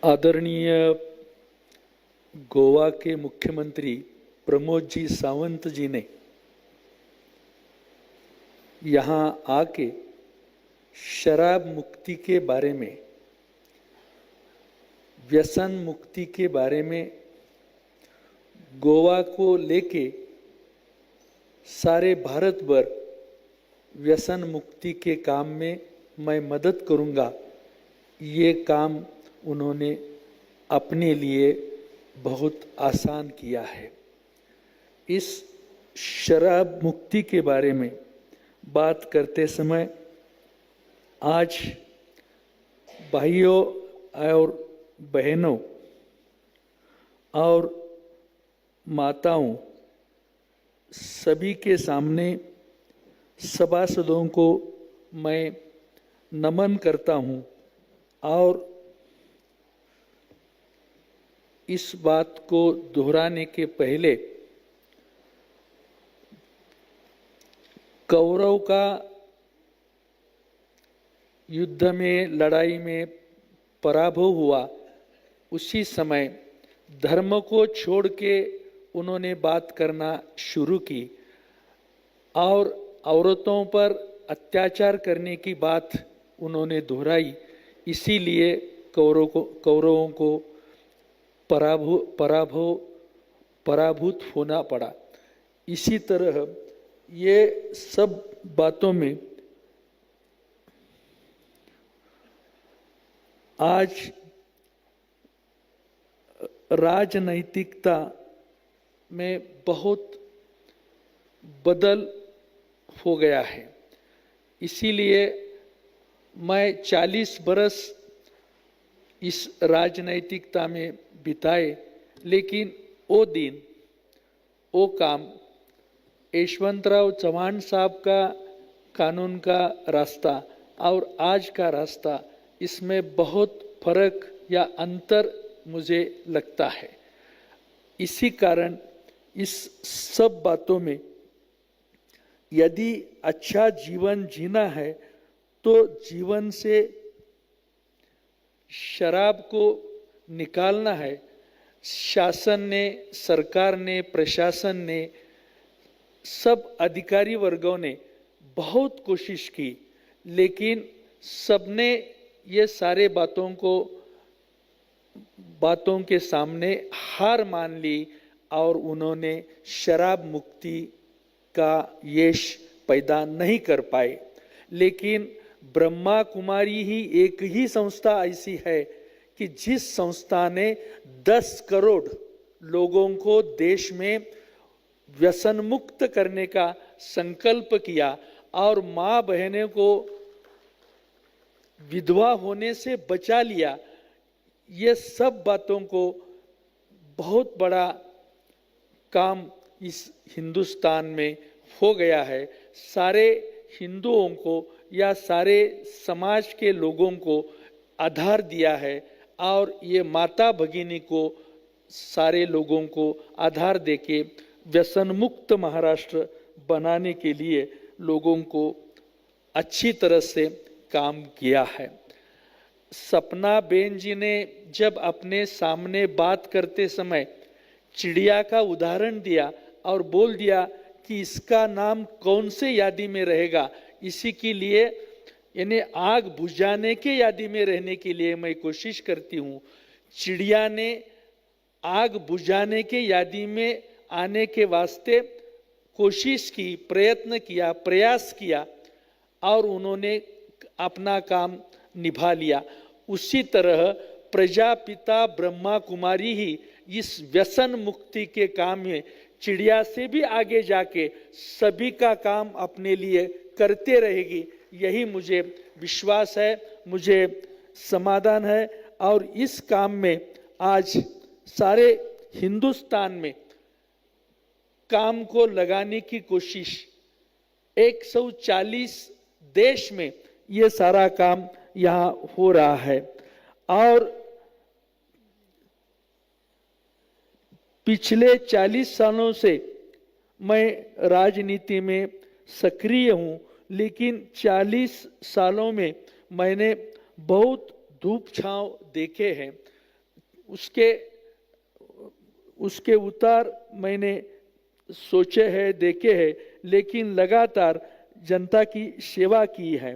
आदरणीय गोवा के मुख्यमंत्री प्रमोद जी सावंत जी ने यहाँ आके शराब मुक्ति के बारे में, व्यसन मुक्ति के बारे में गोवा को लेके सारे भारत भर व्यसन मुक्ति के काम में मैं मदद करूँगा, ये काम उन्होंने अपने लिए बहुत आसान किया है। इस शराब मुक्ति के बारे में बात करते समय आज भाइयों और बहनों और माताओं सभी के सामने सभासदों को मैं नमन करता हूँ और इस बात को दोहराने के पहले कौरव का युद्ध में, लड़ाई में पराभव हुआ, उसी समय धर्म को छोड़ के उन्होंने बात करना शुरू की और औरतों पर अत्याचार करने की बात उन्होंने दोहराई। इसीलिए कौरवों को पराभूत होना पड़ा। इसी तरह ये सब बातों में आज राजनैतिकता में बहुत बदल हो गया है। इसीलिए मैं 40 बरस इस राजनैतिकता में बिताए, लेकिन वो दिन, वो काम यशवंतराव चव्हाण साहब का कानून का रास्ता और आज का रास्ता, इसमें बहुत फर्क या अंतर मुझे लगता है। इसी कारण इस सब बातों में यदि अच्छा जीवन जीना है तो जीवन से शराब को निकालना है। शासन ने, सरकार ने, प्रशासन ने, सब अधिकारी वर्गों ने बहुत कोशिश की, लेकिन सबने ये सारे बातों के सामने हार मान ली और उन्होंने शराब मुक्ति का यश पैदा नहीं कर पाए। लेकिन ब्रह्मा कुमारी ही एक ही संस्था ऐसी है कि जिस संस्था ने 10 करोड़ लोगों को देश में व्यसन मुक्त करने का संकल्प किया और माँ बहनों को विधवा होने से बचा लिया। ये सब बातों को बहुत बड़ा काम इस हिंदुस्तान में हो गया है। सारे हिंदुओं को या सारे समाज के लोगों को आधार दिया है और ये माता भगिनी को, सारे लोगों को आधार देके व्यसन मुक्त महाराष्ट्र बनाने के लिए लोगों को अच्छी तरह से काम किया है। सपना बेन जी ने जब अपने सामने बात करते समय चिड़िया का उदाहरण दिया और बोल दिया कि इसका नाम कौन से यादी में रहेगा, इसी के लिए यानी आग बुझाने के यादी में रहने के लिए मैं कोशिश करती हूँ। चिड़िया ने आग बुझाने के यादी में आने के वास्ते कोशिश की, प्रयत्न किया, प्रयास किया और उन्होंने अपना काम निभा लिया। उसी तरह प्रजापिता ब्रह्मा कुमारी ही इस व्यसन मुक्ति के काम में चिड़िया से भी आगे जाके सभी का काम अपने लिए करते रहेगी, यही मुझे विश्वास है, मुझे समाधान है। और इस काम में आज सारे हिंदुस्तान में काम को लगाने की कोशिश, 140 देश में ये सारा काम यहाँ हो रहा है। और पिछले 40 सालों से मैं राजनीति में सक्रिय हूँ, लेकिन 40 सालों में मैंने बहुत धूप छांव देखे हैं। उसके उसके उतार मैंने सोचे हैं, देखे हैं, लेकिन लगातार जनता की सेवा की है।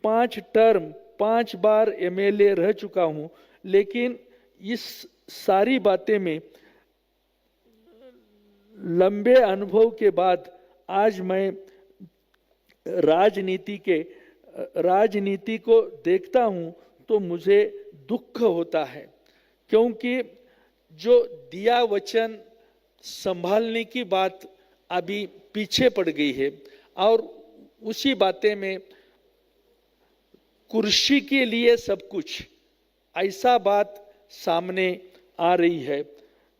5 टर्म 5 बार एमएलए रह चुका हूं, लेकिन इस सारी बातें में लंबे अनुभव के बाद आज मैं राजनीति को देखता हूं तो मुझे दुख होता है, क्योंकि जो दिया वचन संभालने की बात अभी पीछे पड़ गई है और उसी बातें में कुर्सी के लिए सब कुछ, ऐसा बात सामने आ रही है।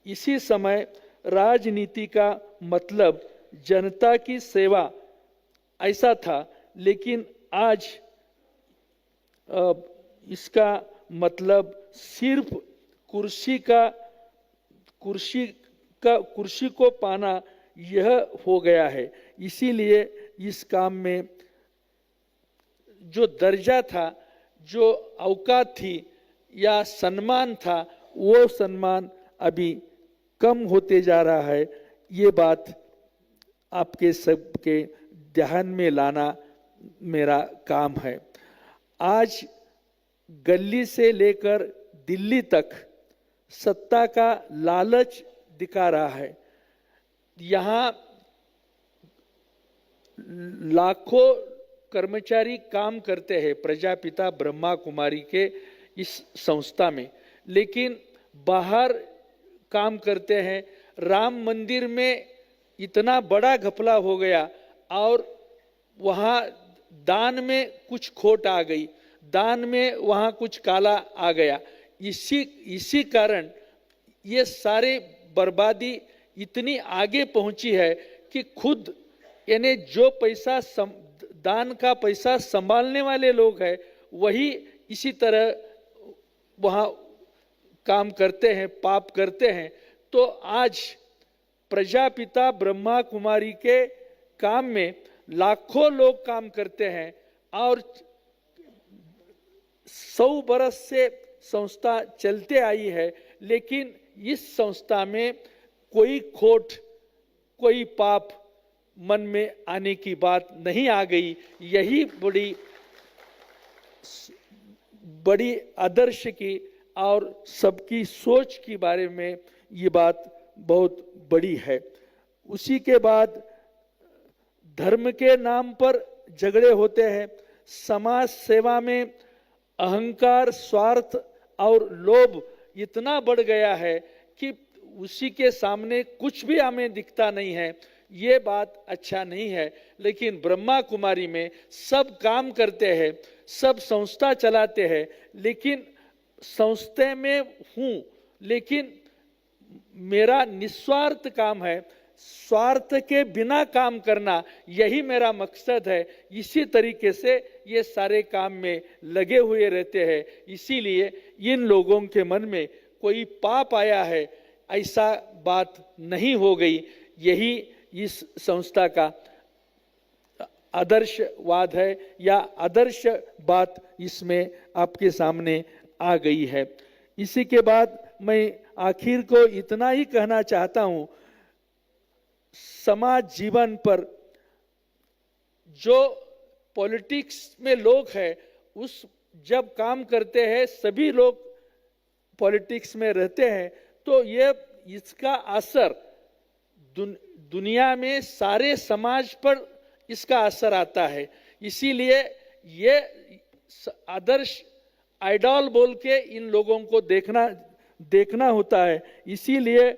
इसी समय राजनीति का मतलब जनता की सेवा ऐसा था, लेकिन आज इसका मतलब सिर्फ कुर्सी को पाना यह हो गया है। इसीलिए इस काम में जो दर्जा था, जो औकात थी या सम्मान था, वो सम्मान अभी कम होते जा रहा है। ये बात आपके सबके ध्यान में लाना मेरा काम है। आज गली से लेकर दिल्ली तक सत्ता का लालच दिखा रहा है। यहाँ लाखों कर्मचारी काम करते हैं प्रजापिता ब्रह्मा कुमारी के इस संस्था में, लेकिन बाहर काम करते हैं। राम मंदिर में इतना बड़ा घपला हो गया और वहाँ दान में कुछ खोट आ गई, दान में वहाँ कुछ काला आ गया। इसी कारण ये सारे बर्बादी इतनी आगे पहुंची है कि खुद यानी जो पैसा दान का पैसा संभालने वाले लोग हैं, वही इसी तरह वहाँ काम करते हैं, पाप करते हैं। तो आज प्रजापिता ब्रह्मा कुमारी के काम में लाखों लोग काम करते हैं और 100 बरस से संस्था चलते आई है, लेकिन इस संस्था में कोई खोट, कोई पाप मन में आने की बात नहीं आ गई। यही बड़ी आदर्श की और सबकी सोच के बारे में ये बात बहुत बड़ी है। उसी के बाद धर्म के नाम पर झगड़े होते हैं। समाज सेवा में अहंकार, स्वार्थ और लोभ इतना बढ़ गया है कि उसी के सामने कुछ भी हमें दिखता नहीं है। ये बात अच्छा नहीं है। लेकिन ब्रह्मा कुमारी में सब काम करते हैं, सब संस्था चलाते हैं, लेकिन संस्था में हूँ, लेकिन मेरा निस्वार्थ काम है, स्वार्थ के बिना काम करना, यही मेरा मकसद है। इसी तरीके से ये सारे काम में लगे हुए रहते हैं। इसीलिए इन लोगों के मन में कोई पाप आया है ऐसा बात नहीं हो गई। यही इस संस्था का आदर्शवाद है या आदर्श बात इसमें आपके सामने आ गई है। इसी के बाद मैं आखिर को इतना ही कहना चाहता हूं, समाज जीवन पर जो पॉलिटिक्स में लोग हैं, उस जब काम करते हैं, सभी लोग पॉलिटिक्स में रहते हैं, तो ये इसका असर दुनिया में सारे समाज पर इसका असर आता है। इसीलिए ये आदर्श आइडल बोल के इन लोगों को देखना होता है। इसीलिए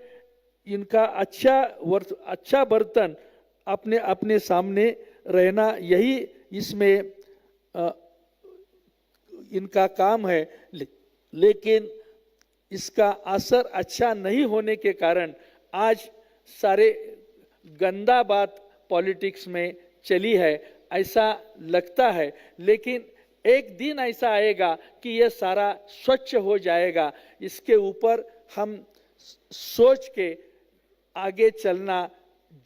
इनका अच्छा बर्तन अपने सामने रहना, यही इसमें इनका काम है। लेकिन इसका असर अच्छा नहीं होने के कारण आज सारे गंदा बात पॉलिटिक्स में चली है, ऐसा लगता है। लेकिन एक दिन ऐसा आएगा कि यह सारा स्वच्छ हो जाएगा। इसके ऊपर हम सोच के आगे चलना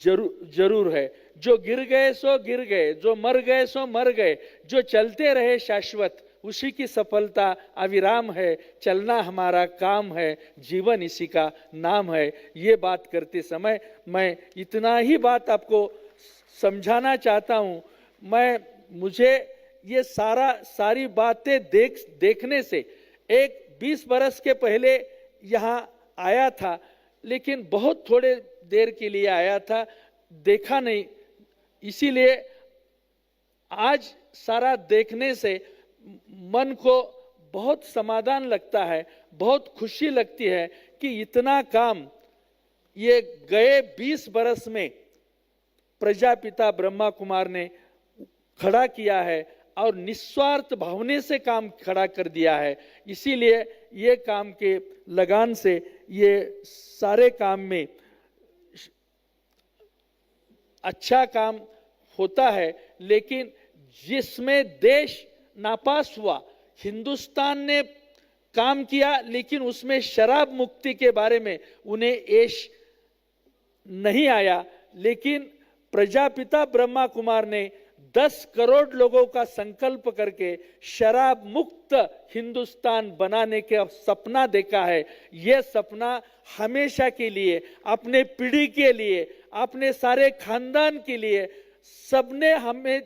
जरूर है। जो गिर गए सो गिर गए, जो मर गए सो मर गए, जो चलते रहे शाश्वत उसी की सफलता अविराम है, चलना हमारा काम है, जीवन इसी का नाम है। ये बात करते समय मैं इतना ही बात आपको समझाना चाहता हूँ। मुझे ये सारी बातें देखने से एक 20 बरस के पहले यहाँ आया था, लेकिन बहुत थोड़े देर के लिए आया था, देखा नहीं। इसीलिए आज सारा देखने से मन को बहुत समाधान लगता है, बहुत खुशी लगती है कि इतना काम ये गए 20 बरस में प्रजापिता ब्रह्मा कुमार ने खड़ा किया है और निस्वार्थ भावने से काम खड़ा कर दिया है। इसीलिए ये काम के लगान से ये सारे काम में अच्छा काम होता है। लेकिन जिसमें देश नापास हुआ, हिंदुस्तान ने काम किया लेकिन उसमें शराब मुक्ति के बारे में उन्हें ऐश नहीं आया, लेकिन प्रजापिता ब्रह्मा कुमार ने 10 करोड़ लोगों का संकल्प करके शराब मुक्त हिंदुस्तान बनाने का सपना देखा है। यह सपना हमेशा के लिए, अपने पीढ़ी के लिए, अपने सारे खानदान के लिए, सबने हमें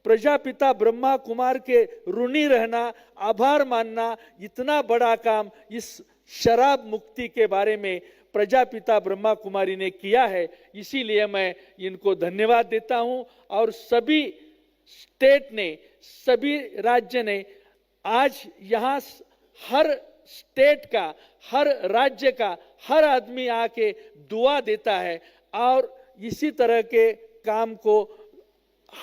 प्रजापिता ब्रह्मा कुमार के ऋणी रहना, आभार मानना। इतना बड़ा काम इस शराब मुक्ति के बारे में प्रजापिता ब्रह्मा कुमारी ने किया है, इसीलिए मैं इनको धन्यवाद देता हूं। और सभी स्टेट ने, सभी राज्य ने, आज यहाँ हर स्टेट का, हर राज्य का हर आदमी आके दुआ देता है और इसी तरह के काम को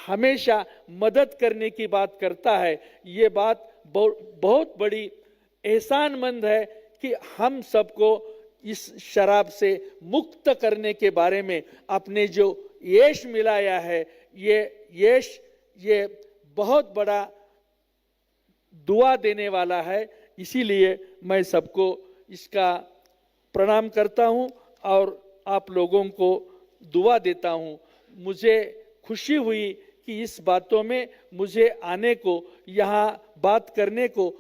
हमेशा मदद करने की बात करता है। ये बात बहुत बड़ी एहसानमंद है कि हम सबको इस शराब से मुक्त करने के बारे में अपने जो यश मिलाया है, ये यश ये बहुत बड़ा दुआ देने वाला है। इसीलिए मैं सबको इसका प्रणाम करता हूं और आप लोगों को दुआ देता हूं। मुझे खुशी हुई कि इस बातों में मुझे आने को, यहाँ बात करने को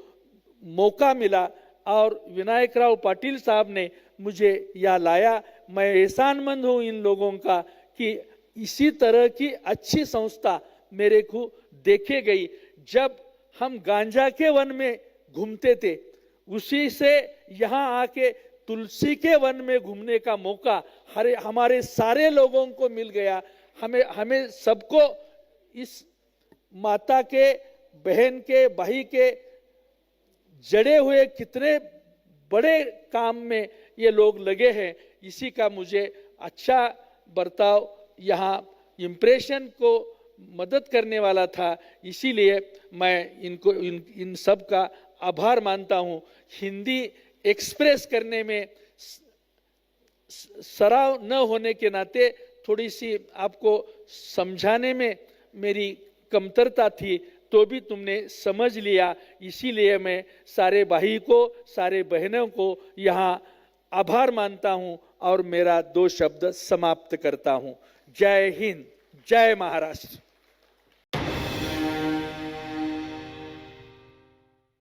मौका मिला और विनायक राव पाटिल साहब ने मुझे यहाँ लाया। मैं एहसानमंद हूँ इन लोगों का कि इसी तरह की अच्छी संस्था मेरे को देखे गई। जब हम गांजा के वन में घूमते थे, उसी से यहाँ आके तुलसी के वन में घूमने का मौका हमारे सारे लोगों को मिल गया। हमें सबको इस माता के, बहन के, भाई के जड़े हुए कितने बड़े काम में ये लोग लगे हैं, इसी का मुझे अच्छा बर्ताव यहाँ इम्प्रेशन को मदद करने वाला था। इसीलिए मैं इनको इन सब का आभार मानता हूँ। हिंदी एक्सप्रेस करने में सराव न होने के नाते थोड़ी सी आपको समझाने में मेरी कमतरता थी, तो भी तुमने समझ लिया। इसीलिए मैं सारे भाई को, सारे बहनों को यहाँ आभार मानता हूँ और मेरा 2 शब्द समाप्त करता हूँ। जय हिंद, जय महाराष्ट्र।